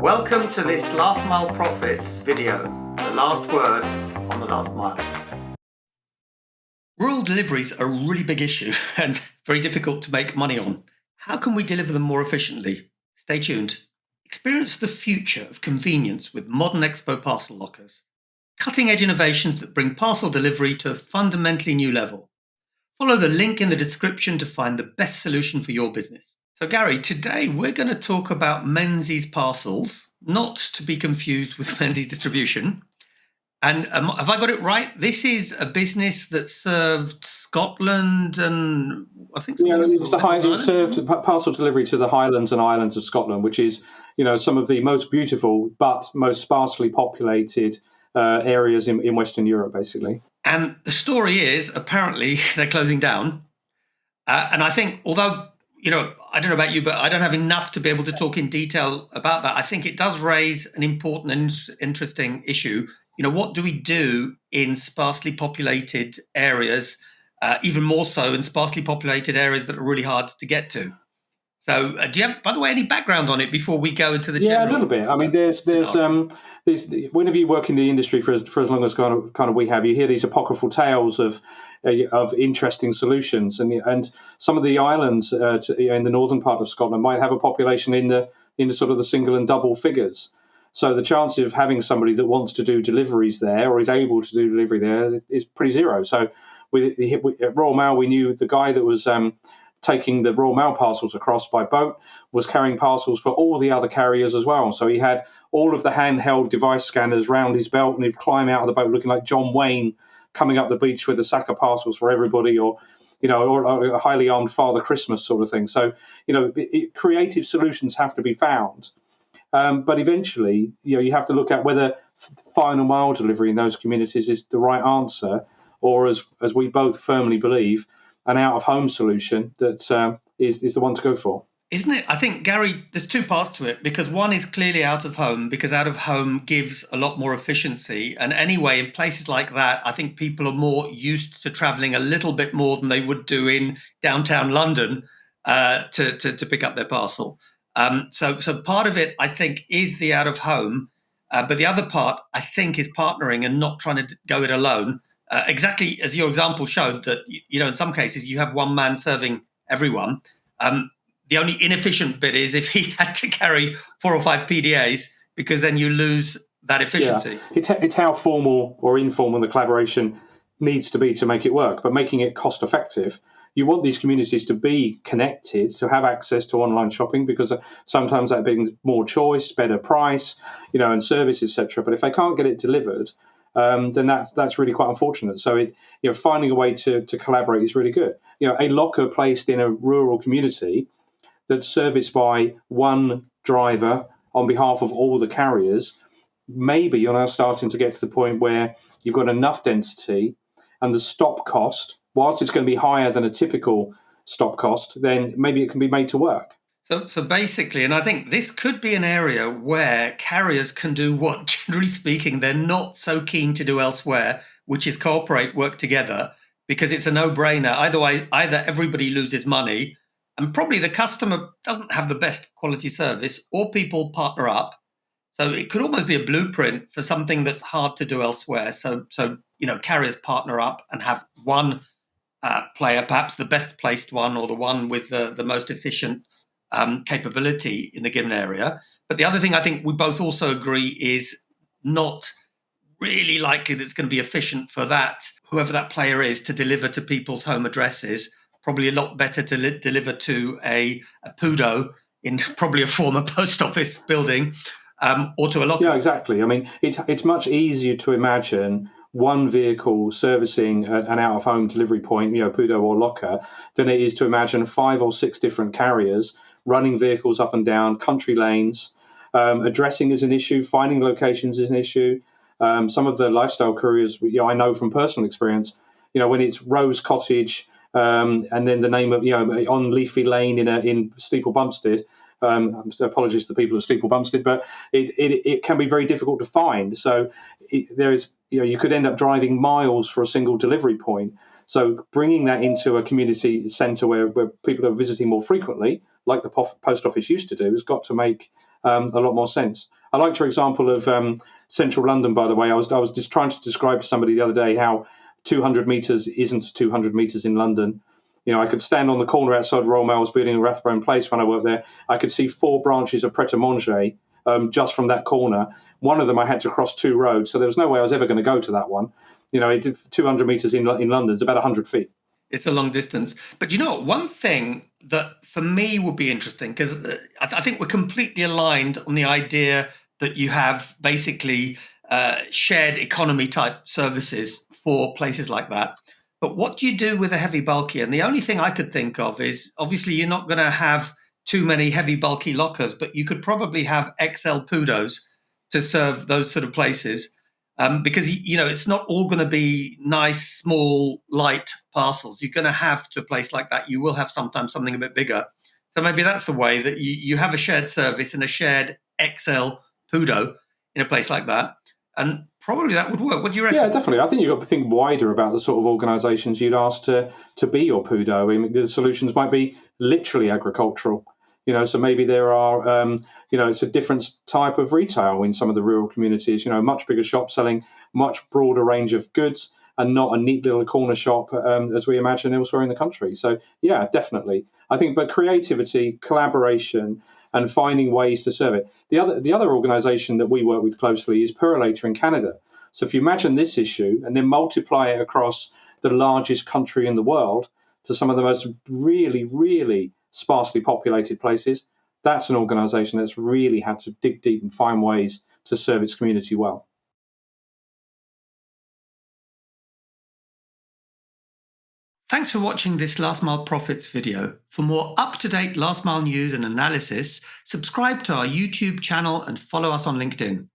Welcome to this Last Mile Profits video, the last word on the last mile. Rural deliveries are a really big issue and very difficult to make money on. How can we deliver them more efficiently? Stay tuned. Experience the future of convenience with modern Expo parcel lockers. Cutting-edge innovations that bring parcel delivery to a fundamentally new level. Follow the link in the description to find the best solution for your business. So Gary, today we're going to talk about Menzies Parcels, not to be confused with Menzies Distribution. And have I got it right? This is a business that served Scotland and I think it served parcel delivery to the Highlands and Islands of Scotland, which is, some of the most beautiful but most sparsely populated areas in Western Europe, basically. And the story is apparently they're closing down. And I think, although, I don't know about you, but I don't have enough to be able to talk in detail about that. I think it does raise an important and interesting issue. What do we do in sparsely populated areas, even more so in sparsely populated areas that are really hard to get to? So do you have, by the way, any background on it before we go into the general? Yeah, a little bit. I mean, there's whenever you work in the industry for as long as kind of we have, you hear these apocryphal tales of interesting solutions, and some of the islands in the northern part of Scotland might have a population in the sort of the single and double figures. So the chance of having somebody that wants to do deliveries there or is able to do delivery there is pretty zero. So at Royal Mail, we knew the guy that was taking the Royal Mail parcels across by boat was carrying parcels for all the other carriers as well. So he had all of the handheld device scanners round his belt, and he'd climb out of the boat looking like John Wayne coming up the beach with a sack of parcels for everybody, or a highly armed Father Christmas sort of thing. So, creative solutions have to be found. But eventually, you have to look at whether final mile delivery in those communities is the right answer, or as we both firmly believe, an out-of-home solution that is the one to go for. Isn't it? I think, Gary, there's two parts to it, because one is clearly out of home, because out of home gives a lot more efficiency. And anyway, in places like that, I think people are more used to traveling a little bit more than they would do in downtown London to pick up their parcel. So part of it, I think, is the out of home. But the other part, I think, is partnering and not trying to go it alone. Exactly as your example showed, that in some cases you have one man serving everyone. The only inefficient bit is if he had to carry 4 or 5 PDAs, because then you lose that efficiency. Yeah. It's how formal or informal the collaboration needs to be to make it work, but making it cost effective. You want these communities to be connected, to have access to online shopping, because sometimes that brings more choice, better price, and service, etc. But if they can't get it delivered, then that's really quite unfortunate. So finding a way to collaborate is really good. A locker placed in a rural community that's serviced by one driver on behalf of all the carriers, maybe you're now starting to get to the point where you've got enough density and the stop cost, whilst it's going to be higher than a typical stop cost, then maybe it can be made to work. So basically, and I think this could be an area where carriers can do what, generally speaking, they're not so keen to do elsewhere, which is cooperate, work together, because it's a no-brainer. Either everybody loses money, and probably the customer doesn't have the best quality service, or people partner up. So it could almost be a blueprint for something that's hard to do elsewhere. So carriers partner up and have one player, perhaps the best placed one or the one with the most efficient capability in the given area. But the other thing I think we both also agree is not really likely that it's going to be efficient for that, whoever that player is, to deliver to people's home addresses. Probably a lot better to deliver to a PUDO in probably a former post office building, or to a locker. Yeah, exactly. I mean, it's much easier to imagine one vehicle servicing an out-of-home delivery point, PUDO or locker, than it is to imagine 5 or 6 different carriers running vehicles up and down country lanes. Addressing is an issue. Finding locations is an issue. Some of the lifestyle couriers, I know from personal experience, when it's Rose Cottage, and then the name of on Leafy Lane in Steeple Bumpstead. So apologies to the people of Steeple Bumpstead, but it can be very difficult to find. So there is you could end up driving miles for a single delivery point. So bringing that into a community centre where people are visiting more frequently, like the post office used to do, has got to make a lot more sense. I liked your example of central London, by the way. I was just trying to describe to somebody the other day how 200 metres isn't 200 metres in London. I could stand on the corner outside Royal Mail's building in Rathbone Place when I worked there. I could see 4 branches of Pret-a-Manger just from that corner. One of them I had to cross 2 roads, so there was no way I was ever going to go to that one. It did 200 metres in London. It's about 100 feet. It's a long distance. But one thing that for me would be interesting, because I think we're completely aligned on the idea that you have basically shared economy type services for places like that. But what do you do with a heavy bulky? And the only thing I could think of is, obviously, you're not going to have too many heavy bulky lockers, but you could probably have XL Pudos to serve those sort of places. Because, it's not all going to be nice, small, light parcels. You're going to have, to a place like that, you will have sometimes something a bit bigger. So maybe that's the way, that you have a shared service and a shared XL Pudo in a place like that. And probably that would work. What do you reckon? Yeah, definitely. I think you've got to think wider about the sort of organisations you'd ask to be your Pudo. I mean, the solutions might be literally agricultural. So maybe there are, it's a different type of retail in some of the rural communities, much bigger shop selling much broader range of goods and not a neat little corner shop as we imagine elsewhere in the country. So, yeah, definitely. I think, but creativity, collaboration, and finding ways to serve it. The other organisation that we work with closely is Purolator in Canada. So if you imagine this issue and then multiply it across the largest country in the world to some of the most really, really sparsely populated places, that's an organisation that's really had to dig deep and find ways to serve its community well. Thanks for watching this Last Mile Profits video. For more up-to-date last mile news and analysis, subscribe to our YouTube channel and follow us on LinkedIn.